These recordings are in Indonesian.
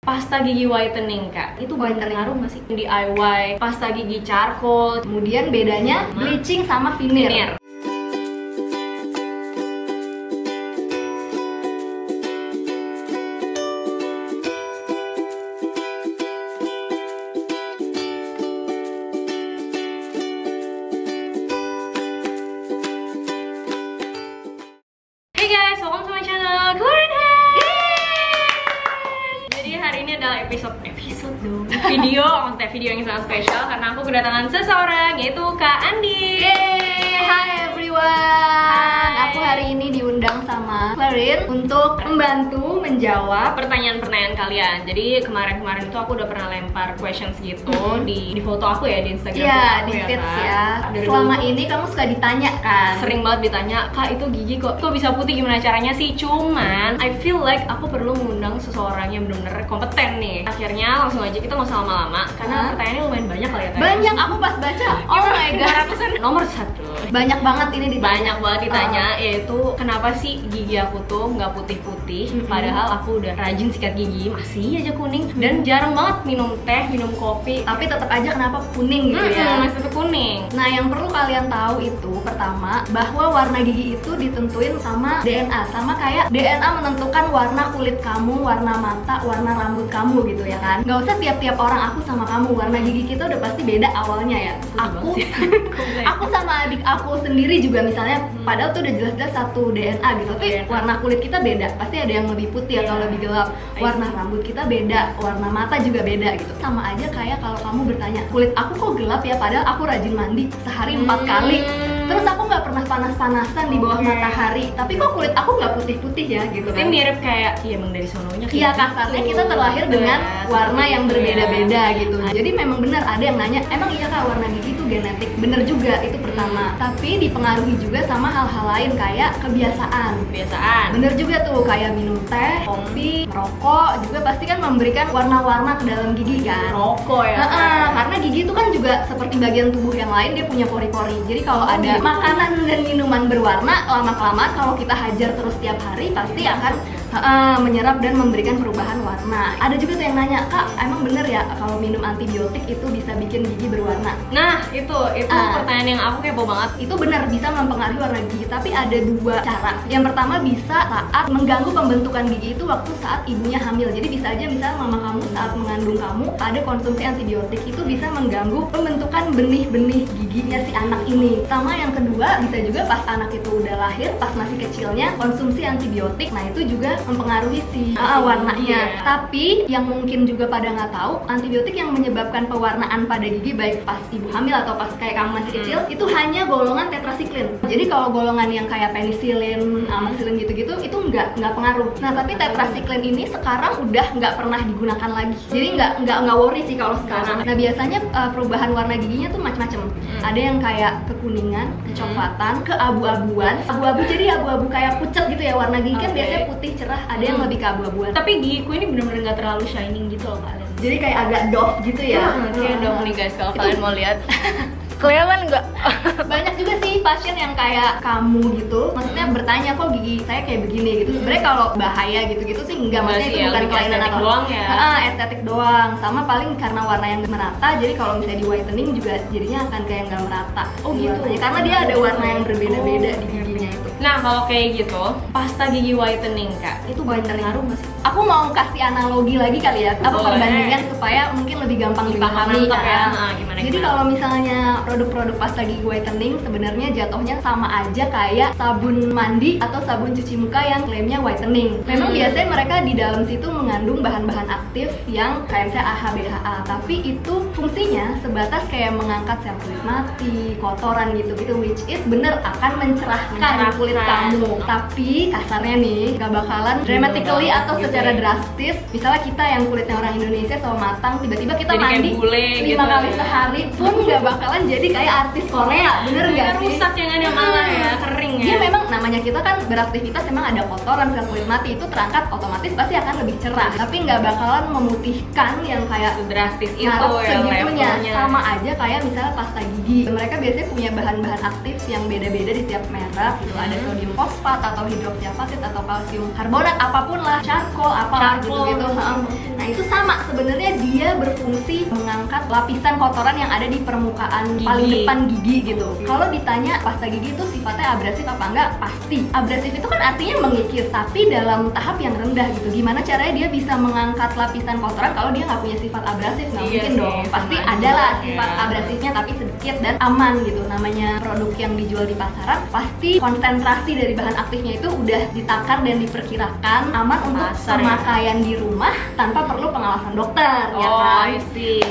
Pasta gigi whitening kak, itu berpengaruh nggak sih? DIY pasta gigi charcoal, kemudian bedanya bleaching sama veneer. Hey guys, welcome to my channel Clarin Hair. Jadi hari ini adalah episode dong, video yang sangat spesial karena aku kedatangan seseorang yaitu Kak Andi. Hai everyone. Aku hari ini diundang sama Clarin untuk membantu menjawab pertanyaan-pertanyaan kalian. Jadi kemarin-kemarin itu aku udah pernah lempar questions gitu di foto aku ya, di Instagram aku di feeds kan? ya. Selama ini kamu suka ditanya kan? Sering banget ditanya, Kak itu gigi kok bisa putih, gimana caranya sih? Cuman I feel like aku perlu mengundang seseorang yang benar-benar kompeten nih. Akhirnya langsung aja kita nggak usah lama-lama karena pertanyaannya lumayan banyak kali ya. Banyak, aku pas baca. Oh my god. Nomor 1. Banyak banget ini ditanya. Banyak banget ditanya, yaitu kenapa sih gigi aku tuh nggak putih-putih, padahal aku udah rajin sikat gigi masih aja kuning, dan jarang banget minum teh, minum kopi, tapi tetap aja kenapa kuning gitu ya? Masih tetap kuning. Nah, yang perlu kalian tahu itu pertama, bahwa warna gigi itu ditentuin sama DNA, sama kayak DNA menentukan warna kulit kamu, warna mata, warna rambut kamu gitu ya kan? Nggak usah tiap-tiap orang aku sama kamu, warna gigi kita udah pasti beda awalnya ya. Aku sama adik aku sendiri juga misalnya, padahal tuh udah jelas-jelas satu DNA gitu, tapi warna kulit kita beda, pasti ada yang lebih putih atau lebih gelap. Warna rambut kita beda, warna mata juga beda gitu. Sama aja kayak kalau kamu bertanya, kulit aku kok gelap ya, padahal aku rajin mandi sehari 4 kali. Terus aku nggak pernah panas-panasan di bawah matahari, tapi kok kulit aku nggak putih-putih ya gitu kan? Mirip kayak, iya emang dari sononya. Iya, kasarnya kita terlahir dengan warna yang berbeda-beda gitu. Jadi memang benar ada yang nanya, emang iya kak warna gigi itu genetik? Bener juga, itu pertama. Tapi dipengaruhi juga sama hal-hal lain kayak kebiasaan. Bener juga tuh, kayak minum teh, kopi, merokok juga pasti kan memberikan warna-warna ke dalam gigi kan. Rokok ya. Karena gigi itu kan juga seperti bagian tubuh yang lain, dia punya pori-pori. Jadi kalau ada makanan dan minuman berwarna, lama-kelamaan kalau kita hajar terus tiap hari pasti akan menyerap dan memberikan perubahan warna. Ada juga tuh yang nanya, kak emang bener ya kalau minum antibiotik itu bisa bikin gigi berwarna? Nah itu pertanyaan yang aku kepo banget. Itu benar bisa mempengaruhi warna gigi, tapi ada 2 cara. Yang pertama bisa saat mengganggu pembentukan gigi itu waktu saat ibunya hamil. Jadi bisa aja misalnya mama kamu saat mengandung kamu ada konsumsi antibiotik, itu bisa mengganggu pembentukan benih-benih giginya si anak ini. Sama yang kedua bisa juga pas anak itu udah lahir, pas masih kecilnya konsumsi antibiotik, nah itu juga mempengaruhi si warnanya. Tapi yang mungkin juga pada nggak tahu, antibiotik yang menyebabkan pewarnaan pada gigi baik pas ibu hamil atau pas kayak kamu masih kecil itu hanya golongan tetrasiklin. Jadi kalau golongan yang kayak penisilin, amoxicillin gitu-gitu itu nggak pengaruh. Nah tapi tetrasiklin ini sekarang udah nggak pernah digunakan lagi. Jadi nggak worry sih kalau sekarang. Nah biasanya perubahan warna giginya tuh macam-macam. Ada yang kayak kekuningan, kecoklatan, keabu-abuan. Abu-abu jadi abu-abu kayak pucat gitu ya, warna gigi kan biasanya putih cerah. Ada yang lebih keabu-abuan. Tapi gigiku ini benar-benar nggak terlalu shining gitu loh kalian. Jadi kayak agak doff gitu ya. Kayak dong nih guys, kalau kalian mau lihat. Kelihatan nggak? Banyak juga sih pasien yang kayak kamu gitu, maksudnya bertanya kok gigi saya kayak begini gitu. Sebenarnya kalau bahaya gitu-gitu sih enggak, maksudnya itu bukan kelainan atau doang ya. Estetik doang. Sama paling karena warna yang merata, jadi kalau misalnya di whitening juga jadinya akan kayak nggak merata. Gitu. Karena dia ada warna yang berbeda-beda di giginya itu. Nah kalau kayak gitu, pasta gigi whitening kak, itu berpengaruh nggak sih? Aku mau kasih analogi lagi kali ya, apa perbandingan supaya mungkin lebih gampang dipahami kan. Jadi kalau misalnya produk-produk pasta gigi whitening sebenarnya jatuhnya sama aja kayak sabun mandi atau sabun cuci muka yang klaimnya whitening. Memang biasanya mereka di dalam situ mengandung bahan-bahan aktif yang kayak misalnya AHA, BHA, tapi itu fungsinya sebatas kayak mengangkat sel kulit mati, kotoran gitu-gitu, which is bener akan mencerahkan kulit kamu. Tapi kasarnya nih gak bakalan dramatically atau secara drastis. Misalnya kita yang kulitnya orang Indonesia sama matang, tiba-tiba kita jadi mandi 5 kali sehari pun gak bakalan jadi kayak artis Korea, bener gak sih? Rusak yang ada malah ya, kering ya. Dia memang namanya kita kan beraktivitas, memang ada kotoran, sel kulit mati itu terangkat otomatis pasti akan lebih cerah. Tapi nggak bakalan memutihkan yang kayak drastis itu ya segitunya. Sama aja kayak misalnya pasta gigi. Mereka biasanya punya bahan-bahan aktif yang beda-beda di tiap merek gitu. Ada sodium fosfat atau hidroksiapatid atau kalsium karbonat, apapun lah, charcoal, apalah gitu-gitu. Nah itu sama sebenarnya dia berfungsi mengangkat lapisan kotoran yang ada di permukaan paling depan gigi gitu. Kalau ditanya pasta gigi itu sifatnya abrasif apa enggak? Pasti. Abrasif itu kan artinya mengikis, tapi dalam tahap yang rendah gitu. Gimana caranya dia bisa mengangkat lapisan kotoran kalau dia nggak punya sifat abrasif? Nggak mungkin dong. Pasti ada lah sifat abrasifnya, tapi sedikit dan aman gitu. Namanya produk yang dijual di pasaran, pasti konsentrasi dari bahan aktifnya itu udah ditakar dan diperkirakan aman untuk pemakaian di rumah tanpa perlu pengawasan dokter, ya kan?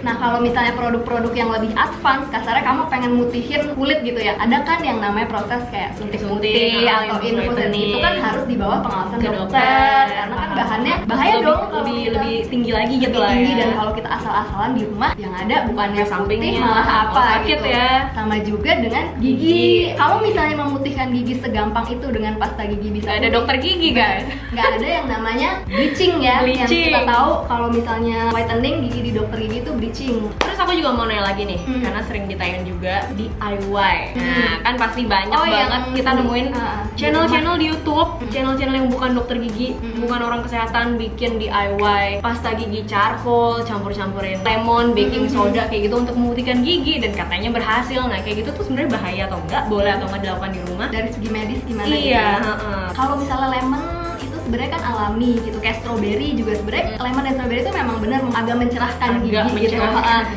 Nah, kalau misalnya produk-produk yang lebih advance, kasarnya kamu pengen mutihin kulit gitu ya, ada kan yang namanya proses kayak suntik atau infus, dan itu kan harus di bawah pengawasan dokter karena kan bahannya bahaya dong, lebih tinggi lagi gitu lah ya. Ya. Dan kalau kita asal-asalan di rumah, yang ada bukannya putih malah apa sakit gitu ya. Sama juga dengan gigi. Kalau misalnya memutihkan gigi segampang itu dengan pasta gigi bisa ada dokter gigi guys. Nggak ada yang namanya bleaching ya. Yang kita tahu kalau misalnya whitening gigi di dokter gigi itu bleaching. Terus aku juga mau nanya lagi nih, karena sering ditayang juga DIY. Nah, kan pasti banyak banget kita nemuin channel-channel di YouTube, channel-channel yang bukan dokter gigi, bukan orang kesehatan, bikin DIY pasta gigi charcoal, campur-campurin lemon, baking soda kayak gitu untuk memutihkan gigi, dan katanya berhasil. Nah, kayak gitu tuh sebenarnya bahaya atau enggak? Boleh atau enggak dilakukan di rumah? Dari segi medis gimana? Iya. Kalau misalnya lemon itu sebenarnya kan alami gitu, kayak strawberry juga sebenarnya lemon dan strawberry itu memang benar agak mencerahkan gigi gitu.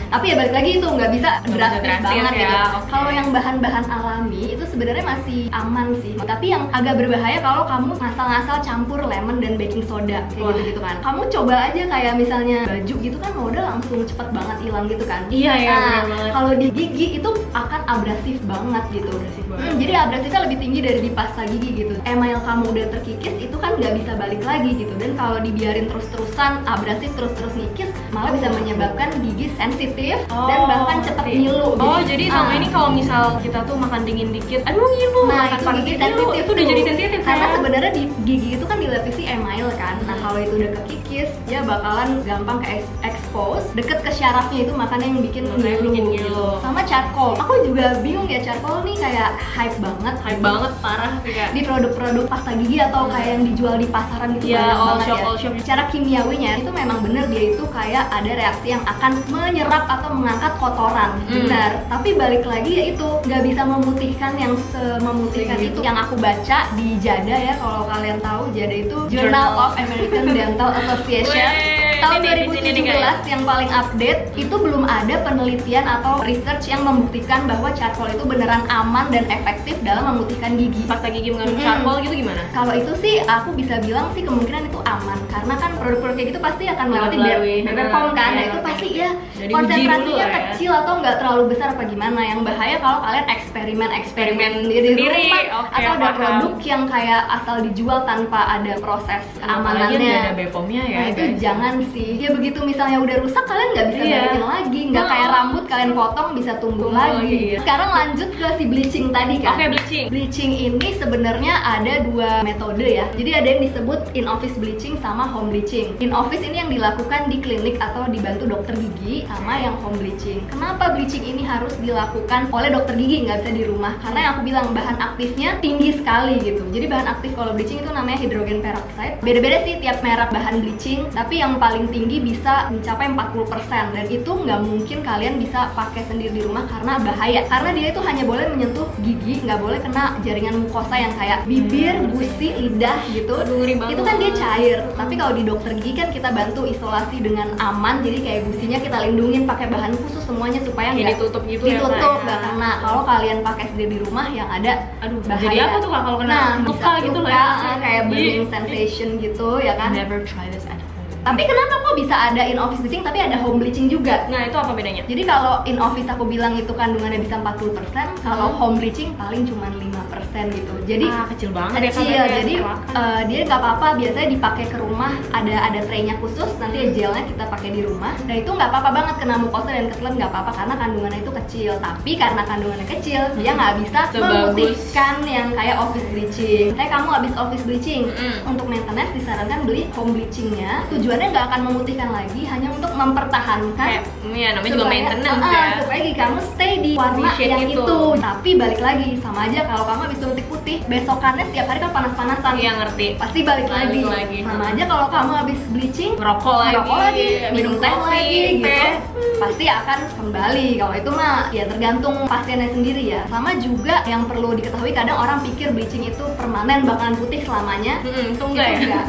Tapi ya balik lagi itu nggak bisa drastis banget ya, gitu. Kalau yang bahan-bahan alami itu sebenarnya masih aman sih. Tapi yang agak berbahaya kalau kamu ngasal-ngasal campur lemon dan baking soda kayak gitu kan. Kamu coba aja kayak misalnya baju gitu kan, udah langsung cepet banget hilang gitu kan. Iya ya. Nah, kalau di gigi itu akan abrasif banget gitu. Jadi abrasifnya lebih tinggi dari di pasta gigi gitu. Email kamu udah terkikis itu kan nggak bisa balik lagi gitu, dan kalau dibiarin terus-terusan abrasif terus-terus ngikis malah bisa menyebabkan gigi sensitif dan bahkan cepat ngilu. Jadi selama ini kalau misal kita tuh makan dingin dikit, aduh ngilu, nah itu gigi sensitif, itu udah jadi sensitif karena sebenarnya di gigi itu kan dilapisi email kan. Nah kalau itu udah kekikis ya bakalan gampang ke expose deket ke syarafnya, itu makanya yang bikin ngilu gitu. Sama charcoal, aku juga bingung ya, charcoal nih kayak hype banget parah kayak di produk-produk pasta gigi atau kayak yang dijual di pasaran gitu ya, banget ya. Secara kimiawinya itu memang bener dia itu kayak ada reaksi yang akan menyerap atau mengangkat kotoran, benar. Tapi balik lagi ya itu nggak bisa memutihkan yang memutihkan itu. Yang aku baca di JADA ya, kalau kalian tahu JADA itu Journal of American Dental Association tahun 2017 yang paling update, itu belum ada penelitian atau research yang membuktikan bahwa charcoal itu beneran aman dan efektif dalam memutihkan gigi. Pasta gigi mengandung charcoal gitu gimana? Kalau itu sih aku bisa bilang sih kemungkinan itu aman, karena kan produk-produk kayak gitu pasti akan melewati BPOM kan. Nah itu pasti ya konsentrasinya kecil atau nggak terlalu besar apa gimana. Yang bahaya kalau kalian eksperimen sendiri di rumah, atau ada produk yang kayak asal dijual tanpa ada proses keamanannya. Nggak ada BPOM-nya ya. Nah, itu jangan sih. Ya begitu misalnya udah rusak, kalian nggak bisa balikin lagi. Nggak kayak rambut kalian potong bisa tumbuh lagi. Sekarang lanjut ke si bleaching tadi kan. Bleaching ini sebenarnya ada dua metode ya. Jadi ada yang disebut in-office bleaching sama home bleaching. In-office ini yang dilakukan di klinik atau dibantu dokter gigi, sama yang home bleaching. Kenapa bleaching ini harus dilakukan oleh dokter gigi, nggak bisa di rumah? Karena yang aku bilang bahan aktifnya tinggi sekali gitu. Jadi bahan aktif kalau bleaching itu namanya hidrogen peroxide. Beda-beda sih tiap merek bahan bleaching, tapi yang paling tinggi bisa mencapai 40%, dan itu nggak mungkin kalian bisa pakai sendiri di rumah karena bahaya. Karena dia itu hanya boleh menyentuh gigi, nggak boleh kena jaringan mukosa yang kayak bibir, gusi, lidah gitu. Itu kan dia cair. Tapi kalau di dokter gigi kan kita bantu isolasi dengan aman, jadi kayak gusinya kita lindungin pakai bahan khusus semuanya supaya nggak ditutup gitu, nggak kena. Kalau kalian pakai sendiri di rumah yang ada bahaya. Jadi apa tuh kalau kena luka gitu loh ya, kayak burning sensation gitu ya kan. Never try this at home. Tapi kenapa kok bisa ada in office bleaching tapi ada home bleaching juga? Nah, itu apa bedanya? Jadi kalau in office aku bilang itu kandungannya bisa 40%, kalau home bleaching paling cuma 5% gitu. Jadi kecil banget kecil ya. Jadi dia nggak apa-apa, biasanya dipakai ke rumah, ada tray-nya khusus, nanti gelnya kita pakai di rumah. Dan itu nggak apa-apa banget, kena mukosa dan ketelan nggak apa-apa karena kandungannya itu kecil. Tapi karena kandungannya kecil, dia nggak bisa memutihkan yang kayak office bleaching. Kayak kamu habis office bleaching, untuk maintenance disarankan beli home bleachingnya. Tujuannya nggak akan memutihkan lagi, hanya untuk mempertahankan. Ya namanya juga maintenance ya. Supaya gigi kamu stay di warna yang itu. Tapi balik lagi sama aja kalau kamu habis suntik putih, besokannya setiap hari kan panas-panasan. Iya, ngerti. Pasti balik lagi. Sama aja kalau kamu habis bleaching, ngerokok lagi, minum teh lagi gitu. Pasti akan kembali. Kalau itu mah ya tergantung pasiennya sendiri ya. Sama juga yang perlu diketahui, kadang orang pikir bleaching itu permanen bakalan putih selamanya. Itu enggak ya?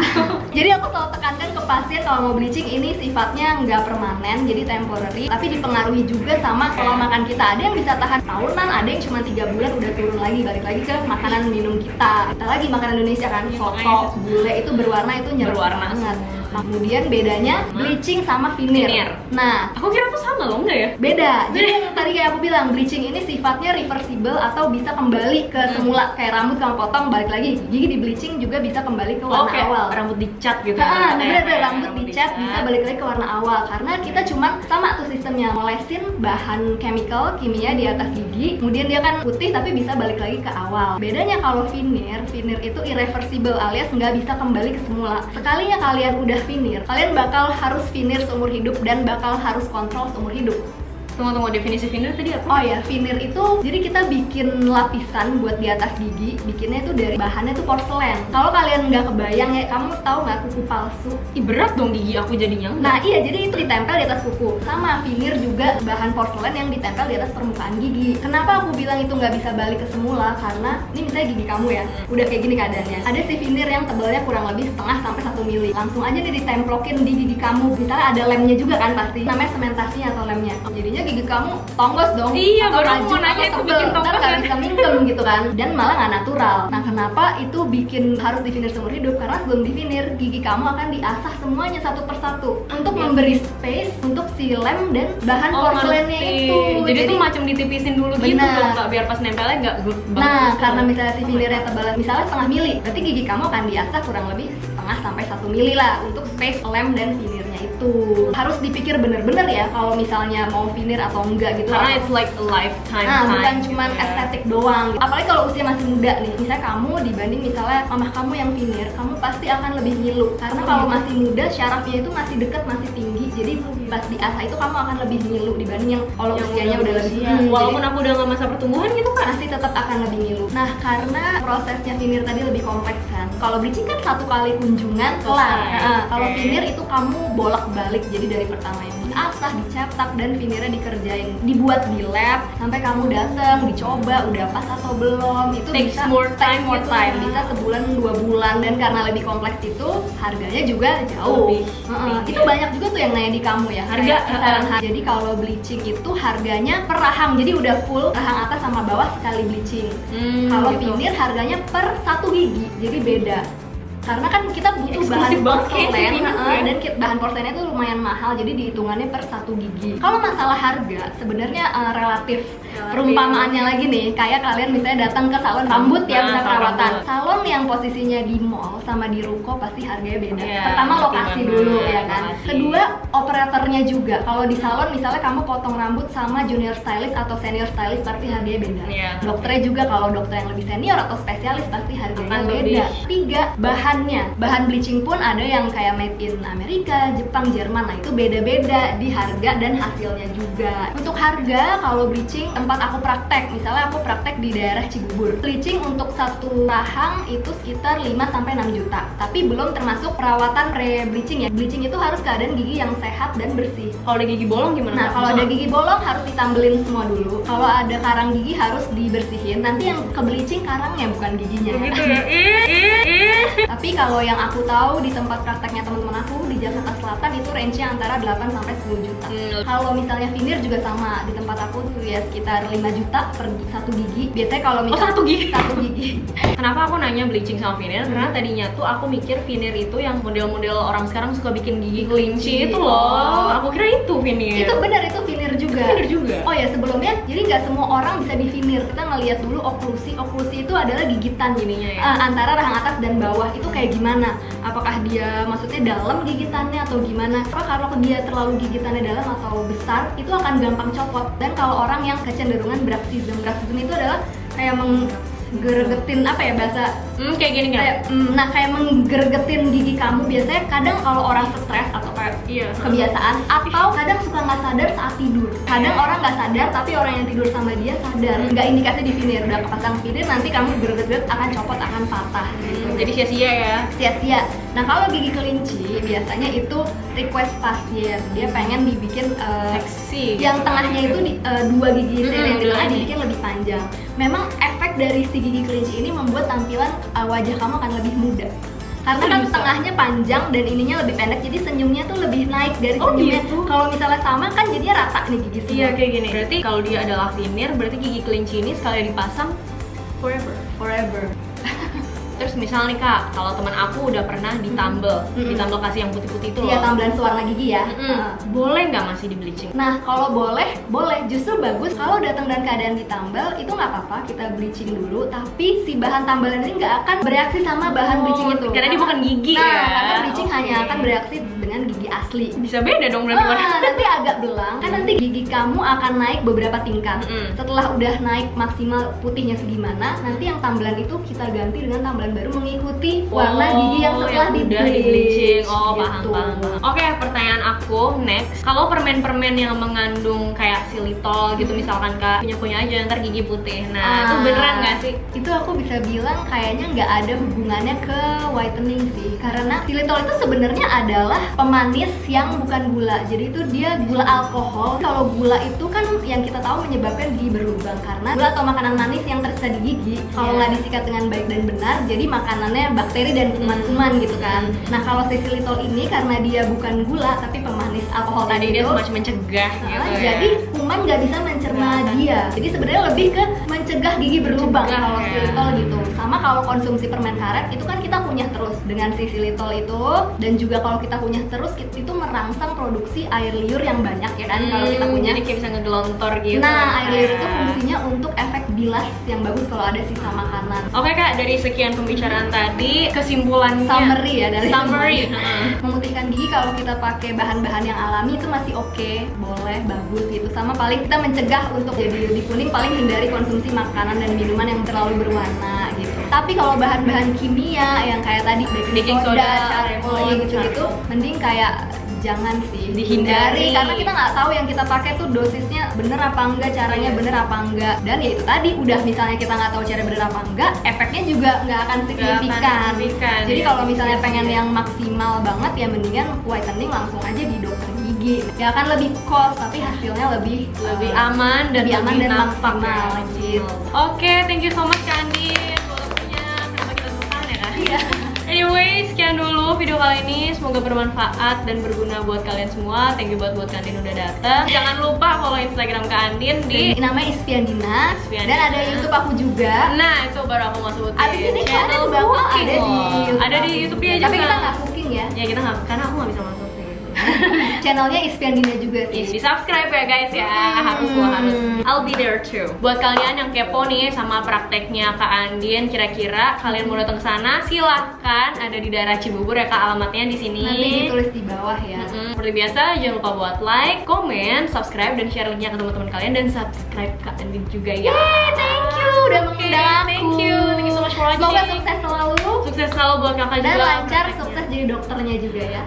Jadi aku selalu tekankan ke pasien kalau mau bleaching ini sifatnya nggak permanen, jadi temporary, tapi dipengaruhi juga sama pola makan kita. Ada yang bisa tahan tahunan, ada yang cuma 3 bulan udah turun lagi, balik lagi ke makanan minum kita. Kita lagi makanan Indonesia kan, soto, gulai itu berwarna, itu nyerap banget. Kemudian bedanya bleaching sama veneer. Nah, aku kira tuh sama loh, enggak ya? Beda. Jadi yang tadi kayak aku bilang, bleaching ini sifatnya reversible atau bisa kembali ke semula. Kayak rambut kamu potong balik lagi, gigi di bleaching juga bisa kembali ke warna awal. Rambut dicat gitu. Bener, rambut dicat bisa balik lagi ke warna awal. Karena kita cuma sama tuh sistemnya, molesin bahan chemical kimia di atas gigi, kemudian dia kan putih tapi bisa balik lagi ke awal. Bedanya kalau veneer itu irreversible alias nggak bisa kembali ke semula. Sekalinya kalian udah veneer, kalian bakal harus veneer seumur hidup dan bakal harus kontrol seumur hidup. Tunggu, definisi veneer tadi apa? Oh ya, veneer itu jadi kita bikin lapisan buat di atas gigi, bikinnya itu dari bahannya tuh porselen. Kalau kalian nggak kebayang ya, kamu tahu nggak kuku palsu? Ih, berat dong gigi aku jadinya. Nah iya, jadi itu ditempel di atas kuku. Sama veneer juga bahan porselen yang ditempel di atas permukaan gigi. Kenapa aku bilang itu nggak bisa balik ke semula? Karena ini misalnya gigi kamu ya, udah kayak gini keadaannya. Ada si veneer yang tebalnya kurang lebih setengah sampai 1 mili. Langsung aja nih ditemplokin di gigi kamu. Misalnya ada lemnya juga kan pasti. Namanya sementasinya atau lemnya. Jadinya gigi kamu tonggos dong. Iya, baru mau nanya itu bikin tonggos kan, bisa mingkem gitu kan, dan malah nggak natural. Nah, kenapa itu bikin harus di veneer seumur hidup? Karena sebelum di veneer, gigi kamu akan diasah semuanya satu persatu untuk memberi space untuk si lem dan bahan porselennya itu. Jadi itu macam ditipisin dulu gitu dong, Kak, biar pas nempelnya nggak. Nah, karena misalnya si veneernya tebal misalnya setengah mili, berarti gigi kamu akan diasah kurang lebih setengah sampai 1 mili lah untuk space lem dan veneernya itu. Harus dipikir bener-bener ya kalau misalnya mau veneer atau enggak gitu. Karena it's like a lifetime. Bukan cuma estetik doang. Apalagi kalau usia masih muda nih. Misalnya kamu dibanding misalnya mamah kamu yang veneer, kamu pasti akan lebih ngilu. Karena kalau masih muda syarafnya itu masih deket, masih tinggi. Jadi pas diasah itu kamu akan lebih ngilu dibanding yang kalau usianya udah lebih tinggi. Walaupun aku udah nggak masa pertumbuhan gitu kan, pasti tetap akan lebih ngilu. Nah, karena prosesnya veneer tadi lebih kompleks kan. Kalau bleaching kan 1 kali kunjungan kelar. Kalau veneer itu kamu bolak-balik. Jadi dari pertama yang diasah, dicetak, dan veneernya dikerjain, dibuat di lab sampai kamu datang, dicoba udah pas atau belum. Itu takes more time. Bisa sebulan 2 bulan, dan karena lebih kompleks itu harganya juga jauh. Itu banyak juga tuh yang nanya di kamu ya, harga kisaran. Jadi kalau bleaching itu harganya per rahang, jadi udah full rahang atas sama bawah sekali bleaching. Kalau veneer harganya per 1 gigi, jadi beda. Karena kan kita butuh bahan porselen, dan bahan porselennya itu lumayan mahal, jadi dihitungannya per 1 gigi. Kalau masalah harga sebenarnya relatif. Perumpamaannya lagi nih, kayak kalian misalnya datang ke salon rambut ya, bisa perawatan. Salon yang posisinya di mall sama di ruko pasti harganya beda. Pertama lokasi dulu ya kan. Kedua operatornya juga. Kalau di salon misalnya kamu potong rambut sama junior stylist atau senior stylist pasti harganya beda. Dokternya juga, kalau dokter yang lebih senior atau spesialis pasti harganya beda. 3, bahan bleaching pun ada yang kayak made in Amerika, Jepang, Jerman. Nah, itu beda-beda di harga dan hasilnya juga. Untuk harga, kalau bleaching tempat aku praktek, misalnya aku praktek di daerah Cibubur, bleaching untuk 1 rahang itu sekitar 5-6 juta. Tapi belum termasuk perawatan pre-bleaching ya. Bleaching itu harus keadaan gigi yang sehat dan bersih. Kalau ada gigi bolong gimana? Nah, kalau ada gigi bolong harus ditambelin semua dulu. Kalau ada karang gigi harus dibersihin. Nanti yang ke bleaching karangnya bukan giginya. Begitu ya. Tapi kalau yang aku tahu di tempat prakteknya teman-teman aku di Jakarta Selatan itu range-nya antara 8-10 juta. Kalau misalnya veneer juga sama, di tempat aku tuh ya sekitar 5 juta per 1 gigi. Biasanya kalau misalnya 1 gigi. Kenapa aku nanya bleaching sama veneer? Karena tadinya tuh aku mikir veneer itu yang model-model orang sekarang suka bikin gigi kelinci itu loh. Aku kira itu veneer. Itu benar, itu veneer juga. Oh ya, sebelumnya jadi nggak semua orang bisa di veneer. Kita ngelihat dulu oklusi. Oklusi itu adalah gigitan gininya ya. Antara rahang atas dan bawah itu kayak gimana? Apakah dia maksudnya dalam gigitannya atau gimana? Kalau dia terlalu gigitannya dalam atau besar, itu akan gampang copot. Dan kalau orang yang kecenderungan bruxism itu adalah kayak Geregetin apa ya bahasa? Kayak gini kan? Nah kayak menggeregetin gigi kamu biasanya kadang kalau orang stres atau kayak kebiasaan atau kadang suka nggak sadar saat tidur. Kadang orang nggak sadar tapi orang yang tidur sama dia sadar. Nggak indikasi di finir, udah kepasang finir nanti kamu gereget-gereget akan copot, akan patah gitu. Jadi sia-sia ya? Sia-sia. Nah kalau gigi kelinci biasanya itu request pasien, dia pengen dibikin seksi. Yang tengahnya itu dua gigi yang di tengah dibikin lebih panjang. Memang efek dari si gigi kelinci ini membuat tampilan wajah kamu akan lebih muda. Karena kan tengahnya panjang dan ininya lebih pendek, jadi senyumnya tuh lebih naik dari senyumnya. Gitu? Kalau misalnya sama kan jadinya rata nih gigi semua. Iya kayak gini. Berarti kalau dia adalah veneer, berarti gigi kelinci ini sekali dipasang forever. Terus misal nih kak, kalau teman aku udah pernah ditambel, ditambel kasih yang putih-putih itu loh. Iya, tambelan sewarna gigi ya. Boleh nggak masih di bleaching? Nah kalau boleh, justru bagus kalau datang dan keadaan ditambal itu nggak apa-apa, kita bleaching dulu. Tapi si bahan tambalan ini nggak akan bereaksi sama bahan bleaching itu. Karena dia bukan gigi ya. Karena bleaching hanya akan bereaksi dengan gigi asli. Bisa beda dong berarti. Nanti agak belang, kan nanti gigi kamu akan naik beberapa tingkat. Setelah udah naik maksimal putihnya segimana, nanti yang tambelan itu kita ganti dengan tambelan baru mengikuti warna gigi yang setelah di bleaching. Paham. Oke, pertanyaan aku next. Kalau permen-permen yang mengandung kayak xylitol gitu misalkan kak, punya aja ntar gigi putih. Nah, itu beneran nggak sih? Itu aku bisa bilang kayaknya nggak ada hubungannya ke whitening sih. Karena xylitol itu sebenarnya adalah pemanis yang bukan gula. Jadi itu dia gula alkohol. Kalau gula itu kan yang kita tahu menyebabkan gigi berlubang karena gula atau makanan manis yang tersisa di gigi kalau nggak disikat dengan baik dan benar, jadi makanannya bakteri dan kuman-kuman gitu kan. Nah kalau si xylitol ini karena dia bukan gula tapi pemanis alkohol tadi dia itu semacam mencegah gitu ya. Jadi kuman nggak bisa mencerna dia. Jadi sebenarnya lebih ke mencegah gigi berlubang kalau xylitol gitu. Sama kalau konsumsi permen karet itu kan kita kunyah terus dengan si xylitol itu, dan juga kalau kita kunyah terus itu merangsang produksi air liur yang banyak ya kan kalau kita kunyah. Jadi kayak bisa ngegelontor gitu. Nah air liur itu fungsinya untuk efek bilas yang bagus kalau ada sisa makanan. Oke kak, dari sekian pembicaraan tadi, kesimpulannya summary ya dari summary. Memutihkan gigi kalau kita pakai bahan-bahan yang alami itu masih oke, boleh, bagus gitu. Sama paling kita mencegah untuk jadi lebih kuning, paling hindari konsumsi makanan dan minuman yang terlalu berwarna gitu. Tapi kalau bahan-bahan kimia yang kayak tadi baking soda, charcoal gitu-gitu, mending kayak jangan sih dihindari karena kita nggak tahu yang kita pakai tuh dosisnya bener apa enggak, caranya bener apa enggak, dan ya itu tadi udah misalnya kita nggak tahu cara bener apa enggak, efeknya juga nggak akan signifikan. Jadi kalau misalnya pengen yang maksimal banget ya mendingan whitening langsung aja di dokter gigi. Ya akan lebih cost tapi hasilnya lebih aman dan lebih maksimal gitu. Oke, thank you so much Kak Andin. Waktunya kenapa kita temukan ya kan? Iya. Anyway, sekian dulu video kali ini. Semoga bermanfaat dan berguna buat kalian semua. Thank you buat Kak Andin udah dateng. Jangan lupa follow Instagram Kak Andin di namanya Ispiandina. Dan ada YouTube aku juga. Nah, itu baru aku masukin. Abis ini channel bawah ada di YouTube dia juga. Tapi kita nggak cooking ya. Ya kita nggak, karena aku nggak bisa masuk. Channelnya Ispiandina juga sih. Di subscribe ya guys ya, harus. I'll be there too. Buat kalian yang kepo nih sama prakteknya Kak Andin, kira-kira kalian mau datang ke sana, silahkan. Ada di daerah Cibubur ya Kak, alamatnya di sini. Nanti ditulis di bawah ya. Seperti biasa, jangan lupa buat like, comment, subscribe, dan share linknya ke teman-teman kalian, dan subscribe Kak Andin juga ya. Thank you udah mengundang aku. Thank you so much for watching. Semoga sukses selalu. Sukses selalu buat kakak juga. Dan lancar, sukses jadi dokternya juga ya.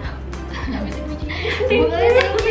Boleh.